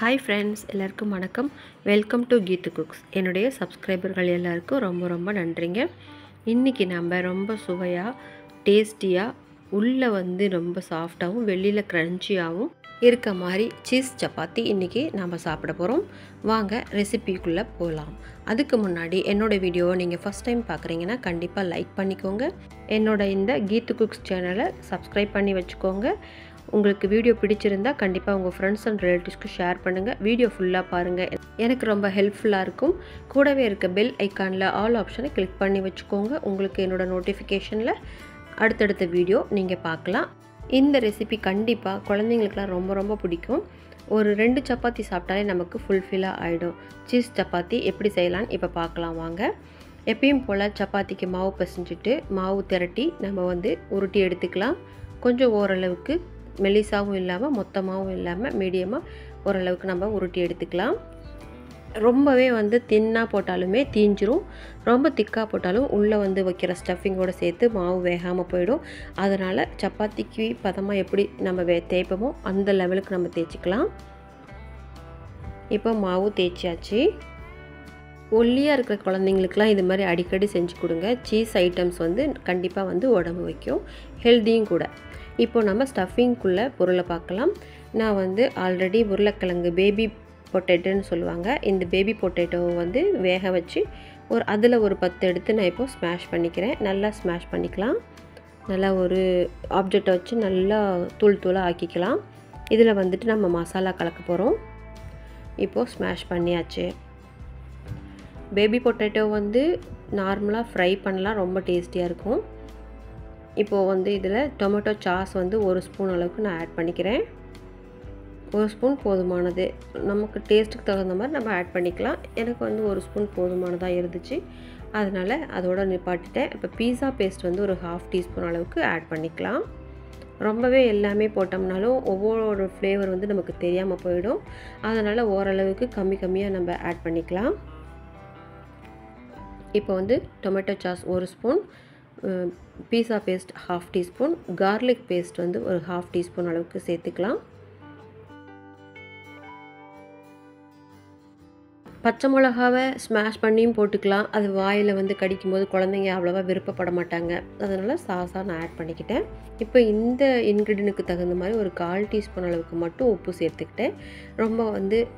Hi friends, எல்லாருக்கும் வணக்கம். Welcome to Keethu cooks. என்னுடைய சப்ஸ்கிரைபர்கள் எல்லாருக்கும் ரொம்ப நன்றிங்க. இன்னைக்கு நம்ம ரொம்ப சுவையா, டேஸ்டியா, உள்ள ரொம்ப சாஃப்டாவும் வெளியில கிரன்ச்சியாவும் இருக்க மாதிரி சீஸ் சப்பாத்தி இன்னைக்கு நாம சாப்பிட போறோம். வாங்க ரெசிபிக்குள்ள போலாம். அதுக்கு முன்னாடி என்னோட வீடியோவை நீங்க ஃபர்ஸ்ட் டைம் பார்க்குறீங்கன்னா கண்டிப்பா லைக் பண்ணிக்கோங்க. என்னோட இந்த கீத்து குக்ஸ் சேனலை சப்ஸ்கிரைப் பண்ணி வச்சுக்கோங்க. உங்களுக்கு வீடியோ பிடிச்சிருந்தா கண்டிப்பாக உங்கள் ஃப்ரெண்ட்ஸ் அண்ட் ரிலேட்டிவ்ஸ்க்கு ஷேர் பண்ணுங்கள். வீடியோ ஃபுல்லாக பாருங்கள், எனக்கு ரொம்ப ஹெல்ப்ஃபுல்லாக இருக்கும். கூடவே இருக்க பெல் ஐக்கானில் ஆல் ஆப்ஷனை கிளிக் பண்ணி வச்சுக்கோங்க. உங்களுக்கு என்னோட நோட்டிஃபிகேஷனில் அடுத்தடுத்த வீடியோ நீங்கள் பார்க்கலாம். இந்த ரெசிபி கண்டிப்பாக குழந்தைங்களுக்குலாம் ரொம்ப பிடிக்கும். ஒரு 2 சப்பாத்தி சாப்பிட்டாலே நமக்கு ஃபுல்ஃபில்லாக ஆகிடும். சீஸ் சப்பாத்தி எப்படி செய்யலான்னு இப்போ பார்க்கலாம் வாங்க. எப்பயும் போல் சப்பாத்திக்கு மாவு பிசைஞ்சிட்டு மாவு திரட்டி நம்ம உருட்டி எடுத்துக்கலாம். கொஞ்சம் ஓரளவுக்கு மெலிசாவும் இல்லாமல் மொத்தமாகவும் இல்லாமல் மீடியமாக ஓரளவுக்கு நம்ம உருட்டி எடுத்துக்கலாம். ரொம்பவே தின்னாக போட்டாலுமே தீஞ்சிரும், ரொம்ப திக்காக போட்டாலும் உள்ளே வைக்கிற ஸ்டஃபிங்கோடு சேர்த்து மாவு வேகாமல் போயிடும். அதனால் சப்பாத்திக்கு பதமாக எப்படி நம்ம தேய்ப்போமோ அந்த லெவலுக்கு நம்ம தேய்ச்சிக்கலாம். இப்போ மாவு தேய்ச்சியாச்சு. ஒல்லியாக இருக்கிற குழந்தைங்களுக்குலாம் இது மாதிரி அடிக்கடி செஞ்சு கொடுங்க. சீஸ் ஐட்டம்ஸ் கண்டிப்பாக உடம்பு வைக்கும், ஹெல்த்தியும் கூட. இப்போ நம்ம ஸ்டஃபிங்குள்ளே பொருளை பார்க்கலாம். நான் ஆல்ரெடி உருளைக்கிழங்கு பேபி பொட்டேட்டோன்னு சொல்லுவாங்க. இந்த பேபி பொட்டேட்டோவை வேக வச்சு அதில் ஒரு 10 எடுத்து நான் இப்போது ஸ்மாஷ் பண்ணிக்கிறேன். நல்லா ஸ்மாஷ் பண்ணிக்கலாம். நல்லா ஒரு ஆப்ஜெக்டை வச்சு நல்லா தூளாக ஆக்கிக்கலாம். இதில் நம்ம மசாலா கலக்க போகிறோம். இப்போது ஸ்மாஷ் பண்ணியாச்சு. பேபி பொட்டேட்டோ நார்மலாக ஃப்ரை பண்ணலாம், ரொம்ப டேஸ்டியாக இருக்கும். இப்போது இதில் டொமேட்டோ சாஸ் 1 ஸ்பூன் அளவுக்கு நான் ஆட் பண்ணிக்கிறேன். 1 ஸ்பூன் போதுமானது. நமக்கு டேஸ்ட்டுக்கு தகுந்த மாதிரி நம்ம ஆட் பண்ணிக்கலாம். எனக்கு 1 ஸ்பூன் போதுமானதாக இருந்துச்சு, அதனால் அதோடு நிப்பாட்டிட்டேன். இப்போ பீஸா பேஸ்ட் ஒரு 1/2 டீஸ்பூன் அளவுக்கு ஆட் பண்ணிக்கலாம். ரொம்பவே எல்லாமே போட்டோம்னாலும் ஒவ்வொரு ஃப்ளேவர் நமக்கு தெரியாமல் போயிடும். அதனால் ஓரளவுக்கு கம்மியாக நம்ம ஆட் பண்ணிக்கலாம். இப்போ டொமேட்டோ சாஸ் 1 ஸ்பூன், பீஸா பேஸ்ட் 1/2 டீஸ்பூன், கார்லிக் பேஸ்ட் ஒரு 1/2 டீஸ்பூன் அளவுக்கு சேர்த்துக்கலாம். பச்சை மிளகாவை ஸ்மாஷ் பண்ணியும் போட்டுக்கலாம். அது வாயில் கடிக்கும்போது குழந்தைங்க அவ்வளோவா விருப்பப்பட மாட்டாங்க, அதனால் சாஸாக நான் ஆட் பண்ணிக்கிட்டேன். இப்போ இந்த இன்க்ரீடியனுக்கு தகுந்த மாதிரி ஒரு 1/4 டீஸ்பூன் அளவுக்கு மட்டும் உப்பு சேர்த்துக்கிட்டேன். ரொம்ப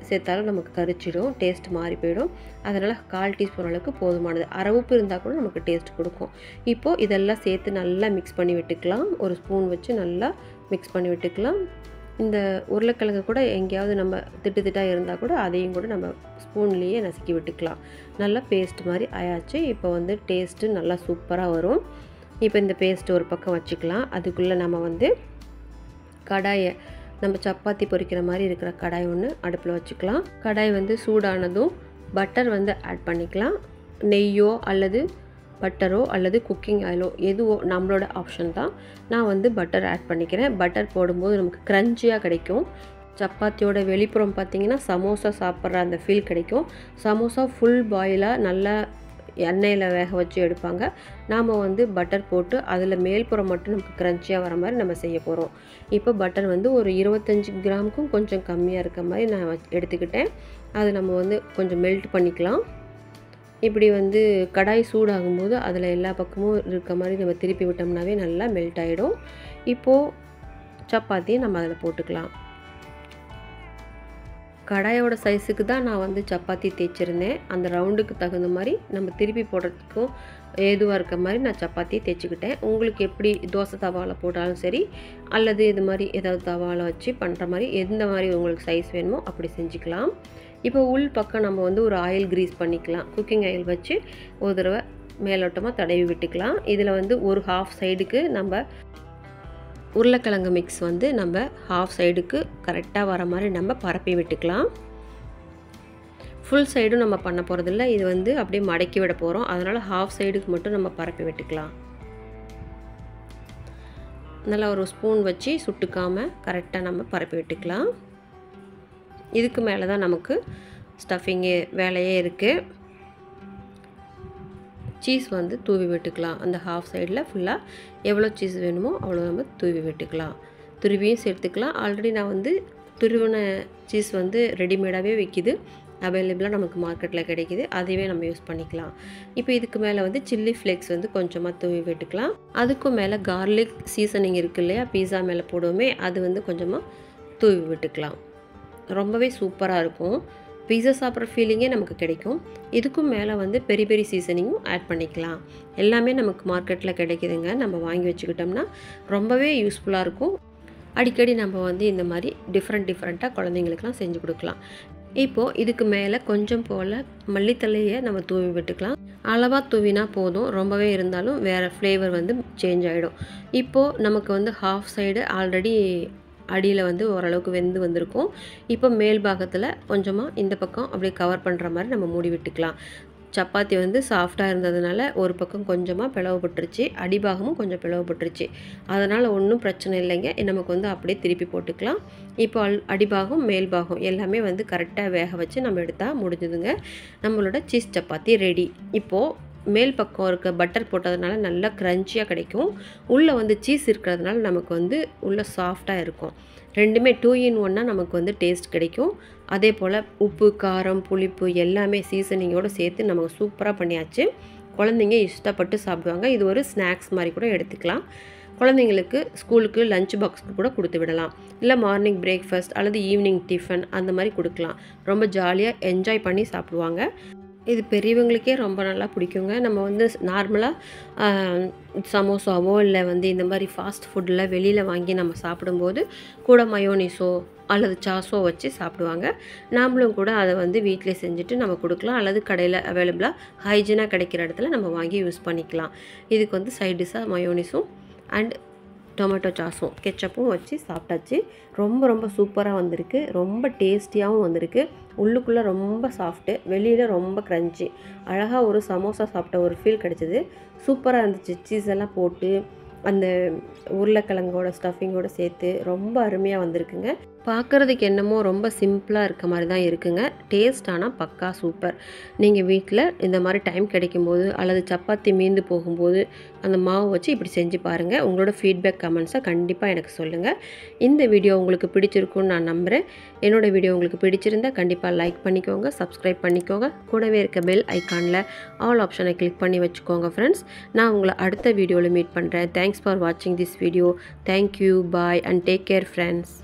சேர்த்தாலும் நமக்கு கரிச்சிடும், டேஸ்ட் மாறி போயிடும். அதனால் 1/4 டீஸ்பூன் அளவுக்கு போதுமானது. அரை உப்பு இருந்தால் கூட நமக்கு டேஸ்ட் கொடுக்கும். இப்போது இதெல்லாம் சேர்த்து நல்லா மிக்ஸ் பண்ணி விட்டுக்கலாம். ஒரு ஸ்பூன் வச்சு நல்லா மிக்ஸ் பண்ணி விட்டுக்கலாம். இந்த உருளைக்கிழங்கு கூட எங்கேயாவது நம்ம திட்டாக இருந்தால் கூட அதையும் கூட நம்ம ஸ்பூன்லேயே நசுக்கி விட்டுக்கலாம். நல்லா பேஸ்ட் மாதிரி ஆயாச்சு. இப்போ டேஸ்ட்டு நல்லா சூப்பராக வரும். இப்போ இந்த பேஸ்ட் ஒரு பக்கம் வச்சுக்கலாம். அதுக்குள்ளே நம்ம கடாயை, நம்ம சப்பாத்தி பொரிக்கிற மாதிரி இருக்கிற கடாய் ஒன்று அடுப்பில் வச்சுக்கலாம். கடாய் சூடானதும் பட்டர் ஆட் பண்ணிக்கலாம். நெய்யோ அல்லது பட்டரோ அல்லது குக்கிங் ஆயிலோ எதுவோ நம்மளோட ஆப்ஷன் தான். நான் பட்டர் ஆட் பண்ணிக்கிறேன். பட்டர் போடும்போது நமக்கு க்ரன்ச்சியாக கிடைக்கும். சப்பாத்தியோட வெளிப்புறம் பார்த்திங்கன்னா சமோசா சாப்பிட்ற அந்த ஃபீல் கிடைக்கும். சமோசா ஃபுல் பாயிலாக நல்லா எண்ணெயில் வேக வச்சு எடுப்பாங்க. நாம் பட்டர் போட்டு அதில் மேல்புறம் மட்டும் நமக்கு க்ரன்ச்சியாக வர மாதிரி நம்ம செய்ய போகிறோம். இப்போ பட்டர் ஒரு 25 கிராமுக்கும் கொஞ்சம் கம்மியாக இருக்க மாதிரி நான் எடுத்துக்கிட்டேன். அது நம்ம கொஞ்சம் மெல்ட் பண்ணிக்கலாம். இப்படி கடாய் சூடாகும்போது அதில் எல்லா பக்கமும் இருக்க மாதிரி நம்ம திருப்பி விட்டோம்னாவே நல்லா மெல்ட் ஆகிடும். இப்போது சப்பாத்தியை நம்ம அதில் போட்டுக்கலாம். கடாயோட சைஸுக்கு தான் நான் சப்பாத்தி தேய்ச்சிருந்தேன். அந்த ரவுண்டுக்கு தகுந்த மாதிரி நம்ம திருப்பி போடுறதுக்கும் ஏதுவாக இருக்க மாதிரி நான் சப்பாத்தியை தேய்ச்சிக்கிட்டேன். உங்களுக்கு எப்படி தோசை தவாவில் போட்டாலும் சரி, அல்லது இது மாதிரி ஏதாவது தவாவில் வச்சு பண்ணுற மாதிரி எந்த மாதிரி உங்களுக்கு சைஸ் வேணுமோ அப்படி செஞ்சுக்கலாம். இப்போ உள் பக்கம் நம்ம ஒரு ஆயில் க்ரீஸ் பண்ணிக்கலாம். குக்கிங் ஆயில் வச்சு ஒரு தடவை மேலோட்டமாக தடவி விட்டுக்கலாம். இதில் ஒரு 1/2 சைடுக்கு நம்ம உருளைக்கிழங்கு மிக்ஸ் நம்ம 1/2 சைடுக்கு கரெக்டாக வர மாதிரி நம்ம பரப்பி விட்டுக்கலாம். ஃபுல் சைடும் நம்ம பண்ண போகிறதில்ல, இது அப்படியே மடக்கி விட போகிறோம். அதனால் 1/2 சைடுக்கு மட்டும் நம்ம பரப்பி விட்டுக்கலாம். நல்லா ஒரு ஸ்பூன் வச்சு சுட்டுக்காமல் கரெக்டாக நம்ம பரப்பி விட்டுக்கலாம். இதுக்கு மேலே தான் நமக்கு ஸ்டஃபிங்கு வேலையே இருக்குது. சீஸ் தூவி விட்டுக்கலாம். அந்த 1/2 சைடில் ஃபுல்லாக எவ்வளோ சீஸ் வேணுமோ அவ்வளோ நம்ம தூவி விட்டுக்கலாம். துருவியும் சேர்த்துக்கலாம். ஆல்ரெடி நான் துருவின சீஸ் வந்து ரெடிமேடாகவே விற்கிது, அவைலபிளாக நமக்கு மார்க்கெட்டில் கிடைக்கிது. அதையே நம்ம யூஸ் பண்ணிக்கலாம். இப்போ இதுக்கு மேலே வந்து சில்லி ஃப்ளேக்ஸ் வந்து கொஞ்சமாக தூவி விட்டுக்கலாம். அதுக்கும் மேலே கார்லிக் சீசனிங் இருக்குது இல்லையா, பீஸா மேலே போடுவோமே, அது வந்து கொஞ்சமாக தூவி விட்டுக்கலாம். ரொம்பவே சூப்பராக இருக்கும். பீஸா சாப்பிட்ற ஃபீலிங்கே நமக்கு கிடைக்கும். இதுக்கும் மேலே வந்து பெரி பெரி சீசனிங்கும் ஆட் பண்ணிக்கலாம். எல்லாமே நமக்கு மார்க்கெட்டில் கிடைக்குதுங்க. நம்ம வாங்கி வச்சுக்கிட்டோம்னா ரொம்பவே யூஸ்ஃபுல்லாக இருக்கும். அடிக்கடி நம்ம வந்து இந்த மாதிரி டிஃப்ரெண்ட்டாக குழந்தைங்களுக்குலாம் செஞ்சு கொடுக்கலாம். இப்போது இதுக்கு மேலே கொஞ்சம் போல் மல்லித்தழையை நம்ம தூவி விட்டுக்கலாம். அளவாக தூவினா போதும், ரொம்பவே இருந்தாலும் வேறு ஃப்ளேவர் வந்து சேஞ்ச் ஆகிடும். இப்போது நமக்கு வந்து ஹாஃப் சைடு ஆல்ரெடி அடியில் வந்து ஓரளவுக்கு வெந்து வந்திருக்கும். இப்போ மேல் பாகத்தில் கொஞ்சமாக இந்த பக்கம் அப்படியே கவர் பண்ணுற மாதிரி நம்ம மூடி விட்டுக்கலாம். சப்பாத்தி வந்து சாஃப்டாக இருந்ததுனால ஒரு பக்கம் கொஞ்சமாக பிளவுபட்டுருச்சு, அடிபாகமும் கொஞ்சம் பிளவுபட்டுருச்சு. அதனால் ஒன்றும் பிரச்சனை இல்லைங்க. நமக்கு வந்து அப்படியே திருப்பி போட்டுக்கலாம். இப்போ அடிபாகம் மேல் பாகம் எல்லாமே வந்து கரெக்டாக வேக வச்சு நம்ம எடுத்தால் முடிஞ்சுதுங்க. நம்மளோட சீஸ் சப்பாத்தி ரெடி. இப்போது மேல் பக்கம் இருக்க பட்டர் போட்டதுனால நல்லா க்ரன்ச்சியாக கிடைக்கும். உள்ளே வந்து சீஸ் இருக்கிறதுனால நமக்கு வந்து உள்ளே சாஃப்டாக இருக்கும். ரெண்டுமே 2 in 1 நமக்கு வந்து டேஸ்ட் கிடைக்கும். அதே போல் உப்பு, காரம், புளிப்பு எல்லாமே சீசனிங்கோடு சேர்த்து நமக்கு சூப்பராக பண்ணியாச்சு. குழந்தைங்க இஷ்டப்பட்டு சாப்பிடுவாங்க. இது ஒரு ஸ்நாக்ஸ் மாதிரி கூட எடுத்துக்கலாம். குழந்தைங்களுக்கு ஸ்கூலுக்கு லஞ்ச் பாக்ஸ்க்கு கூட கொடுத்து விடலாம். இல்லை மார்னிங் பிரேக்ஃபாஸ்ட் அல்லது ஈவினிங் டிஃபன் அந்த மாதிரி கொடுக்கலாம். ரொம்ப ஜாலியாக என்ஜாய் பண்ணி சாப்பிடுவாங்க. இது பெரியவங்களுக்கே ரொம்ப நல்லா பிடிக்குங்க. நம்ம வந்து நார்மலாக சமோசாவோ இல்லை வந்து இந்த மாதிரி ஃபாஸ்ட் ஃபுட்டில் வெளியில் வாங்கி நம்ம சாப்பிடும்போது கூட மயோனிஸோ அல்லது சாஸோ வச்சு சாப்பிடுவாங்க. நாமளும் கூட அதை வந்து வீட்டிலே செஞ்சுட்டு நம்ம கொடுக்கலாம். அல்லது கடையில் அவைலபிளாக ஹைஜீனாக கிடைக்கிற இடத்துல நம்ம வாங்கி யூஸ் பண்ணிக்கலாம். இதுக்கு வந்து சைட் டிஷ்ஷாக மயோனிஸும் அண்ட் டொமேட்டோ சாஸும் கெச்சப்பும் வச்சு சாப்பிட்டாச்சு. ரொம்ப சூப்பராக வந்திருக்கு. ரொம்ப டேஸ்டியாகவும் வந்திருக்கு. உள்ளுக்குள்ளே ரொம்ப சாஃப்ட்டு, வெளியில் ரொம்ப க்ரன்ச்சி. அழகாக ஒரு சமோசா சாப்பிட்ட ஒரு ஃபீல் கிடச்சிது. சூப்பராக இருந்துச்சு. சீஸ் எல்லாம் போட்டு அந்த உருளைக்கிழங்கோட ஸ்டஃபிங்கோடு சேர்த்து ரொம்ப அருமையாக வந்திருக்குங்க. பார்க்குறதுக்கு என்னமோ ரொம்ப சிம்பிளாக இருக்க மாதிரி தான் இருக்குங்க. டேஸ்ட் ஆனால் பக்கா சூப்பர். நீங்கள் வீட்டில் இந்த மாதிரி டைம் கிடைக்கும்போது அல்லது சப்பாத்தி மீந்து போகும்போது அந்த மாவு வச்சு இப்படி செஞ்சு பாருங்கள். உங்களோட ஃபீட்பேக் கமெண்ட்ஸை கண்டிப்பாக எனக்கு சொல்லுங்கள். இந்த வீடியோ உங்களுக்கு பிடிச்சிருக்குன்னு நான் நம்புகிறேன். என்னோடய வீடியோ உங்களுக்கு பிடிச்சிருந்தால் கண்டிப்பாக லைக் பண்ணிக்கோங்க, சப்ஸ்கிரைப் பண்ணிக்கோங்க. கூடவே இருக்க பெல் ஐக்கானில் ஆல் ஆப்ஷனை கிளிக் பண்ணி வச்சுக்கோங்க ஃப்ரெண்ட்ஸ். நான் உங்களை அடுத்த வீடியோவில் மீட் பண்ணுறேன். தேங்க்ஸ் ஃபார் வாட்சிங் this video. Thank you, bye and take care friends.